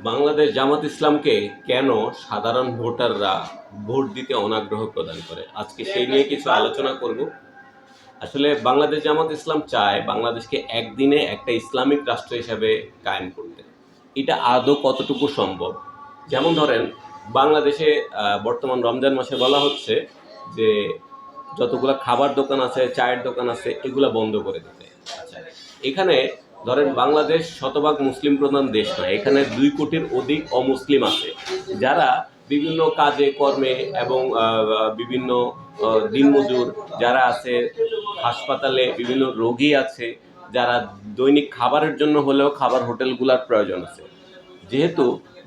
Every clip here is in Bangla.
বাংলাদেশ জামাত ইসলামকে কেন সাধারণ ভোটাররা ভোট দিতে অনাগ্রহ প্রদান করে, আজকে সেই নিয়ে কিছু আলোচনা করব। আসলে বাংলাদেশ জামাত ইসলাম চায় বাংলাদেশকে একদিনে একটা ইসলামিক রাষ্ট্র হিসাবে কায়েম করতে। এটা আদৌ কতটুকু সম্ভব? যেমন ধরেন, বাংলাদেশে বর্তমান রমজান মাসে বলা হচ্ছে যে যতগুলো খাবার দোকান আছে, চায়ের দোকান আছে, এগুলো বন্ধ করে দিতে। আচ্ছা, এখানে ধরেন বাংলাদেশ শতভাগ মুসলিম প্রধান দেশ নয়, এখানে 2 কোটির অধিক অমুসলিম আছে, যারা বিভিন্ন কাজে কর্মে এবং বিভিন্ন দিনমজুর যারা আছে, হাসপাতালে বিভিন্ন রোগী আছে, যারা দৈনিক খাবারের জন্য হলেও খাবার হোটেলগুলোর প্রয়োজন আছে। যেহেতু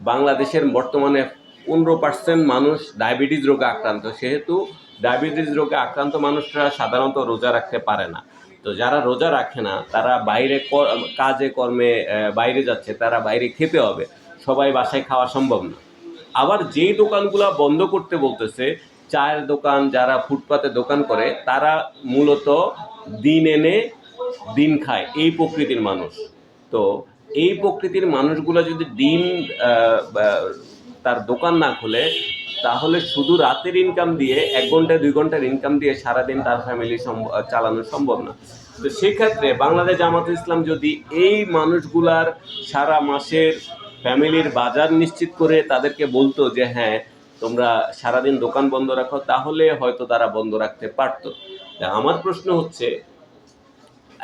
বাংলাদেশের বর্তমানে 15% মানুষ ডায়াবেটিস রোগে আক্রান্ত, সেহেতু ডায়াবেটিস রোগে আক্রান্ত মানুষরা সাধারণত রোজা রাখতে পারে না। তো যারা রোজা রাখে না তারা বাইরে কাজে কর্মে বাইরে যাচ্ছে, তারা বাইরে খেতে হবে, সবাই বাসায় খাওয়া সম্ভব না। আবার যেই দোকানগুলো বন্ধ করতে বলতেছে, চায়ের দোকান, যারা ফুটপাতে দোকান করে, তারা মূলত দিন এনে দিন খায়, এই প্রকৃতির মানুষ। তো এই প্রকৃতির মানুষগুলো যদি দিন তার দোকান না খোলে, তাহলে শুধু রাতের ইনকাম দিয়ে 1 ঘন্টা 2 ঘন্টার ইনকাম দিয়ে সারাদিন তার ফ্যামিলি চালানো সম্ভব না। তো সেক্ষেত্রে বাংলাদেশ জামাত ইসলাম যদি এই মানুষগুলার সারা মাসের ফ্যামিলির বাজার নিশ্চিত করে তাদেরকে বলতো যে হ্যাঁ, তোমরা সারাদিন দোকান বন্ধ রাখো, তাহলে হয়তো তারা বন্ধ রাখতে পারতো। আমার প্রশ্ন হচ্ছে,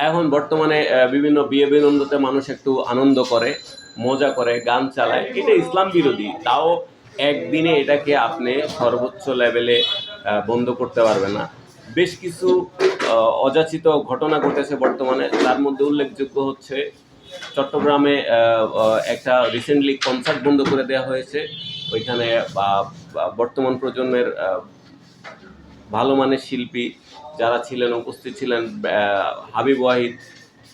এখন বর্তমানে বিভিন্ন বিয়ে বিনন্দতে মানুষ একটু আনন্দ করে, মজা করে, গান চালায়, এটা ইসলাম বিরোধী। তাও একদিনে এটাকে আপনি সর্বোচ্চ লেভেলে বন্ধ করতে পারবে না। বেশ কিছু অযাচিত ঘটনা ঘটেছে বর্তমানে, তার মধ্যে উল্লেখযোগ্য হচ্ছে চট্টগ্রামে একটা রিসেন্টলি কনসার্ট বন্ধ করে দেওয়া হয়েছে। ওইখানে বর্তমান প্রজন্মের ভালো মানের শিল্পী যারা ছিলেন, উপস্থিত ছিলেন, হাবিব ওয়াহিদ,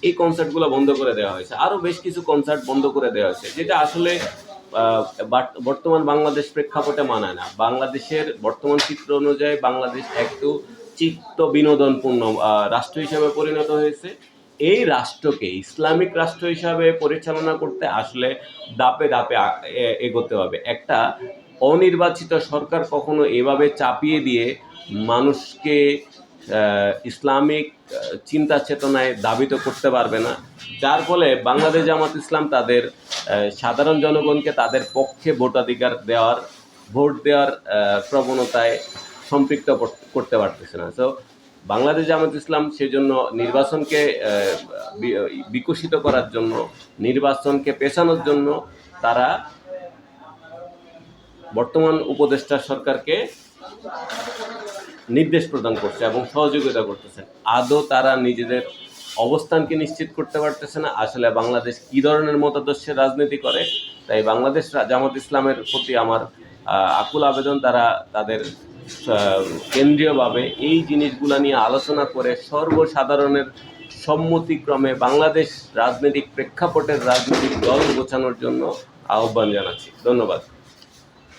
এই কনসার্টগুলো বন্ধ করে দেওয়া হয়েছে। আরও বেশ কিছু কনসার্ট বন্ধ করে দেওয়া হয়েছে, যেটা আসলে বর্তমান বাংলাদেশ প্রেক্ষাপটে মানায় না। বাংলাদেশের বর্তমান চিত্র অনুযায়ী বাংলাদেশ একটু চিত্ত বিনোদনপূর্ণ রাষ্ট্র হিসাবে পরিণত হয়েছে। এই রাষ্ট্রকে ইসলামিক রাষ্ট্র হিসাবে পরিচালনা করতে আসলে ধাপে ধাপে এগোতে হবে। একটা অনির্বাচিত সরকার কখনো এভাবে চাপিয়ে দিয়ে মানুষকে ইসলামিক চিন্তা চেতনায় ধাবিত করতে পারবে না, যার ফলে বাংলাদেশ জামাত ইসলাম তাদের সাধারণ জনগণকে তাদের পক্ষে ভোট দেওয়ার প্রবণতায় সম্পৃক্ত করতে পারতেছে না। তো বাংলাদেশ জামাত ইসলাম সেজন্য নির্বাচনকে বিকশিত করার জন্য, নির্বাচনকে পেছানোর জন্য তারা বর্তমান উপদেষ্টা সরকারকে নির্দেশ প্রদান করছে এবং সহযোগিতা করতেছেন। আদৌ তারা নিজেদের অবস্থানকে নিশ্চিত করতে পারতেছে না আসলে বাংলাদেশ কী ধরনের মতাদর্শের রাজনীতি করে। তাই বাংলাদেশ জামাত ইসলামের প্রতি আমার আকুল আবেদন, তারা তাদের কেন্দ্রীয়ভাবে এই জিনিসগুলো নিয়ে আলোচনা করে সর্বসাধারণের সম্মতিক্রমে বাংলাদেশ রাজনৈতিক প্রেক্ষাপটের রাজনৈতিক দল গোছানোর জন্য আহ্বান জানাচ্ছি। ধন্যবাদ।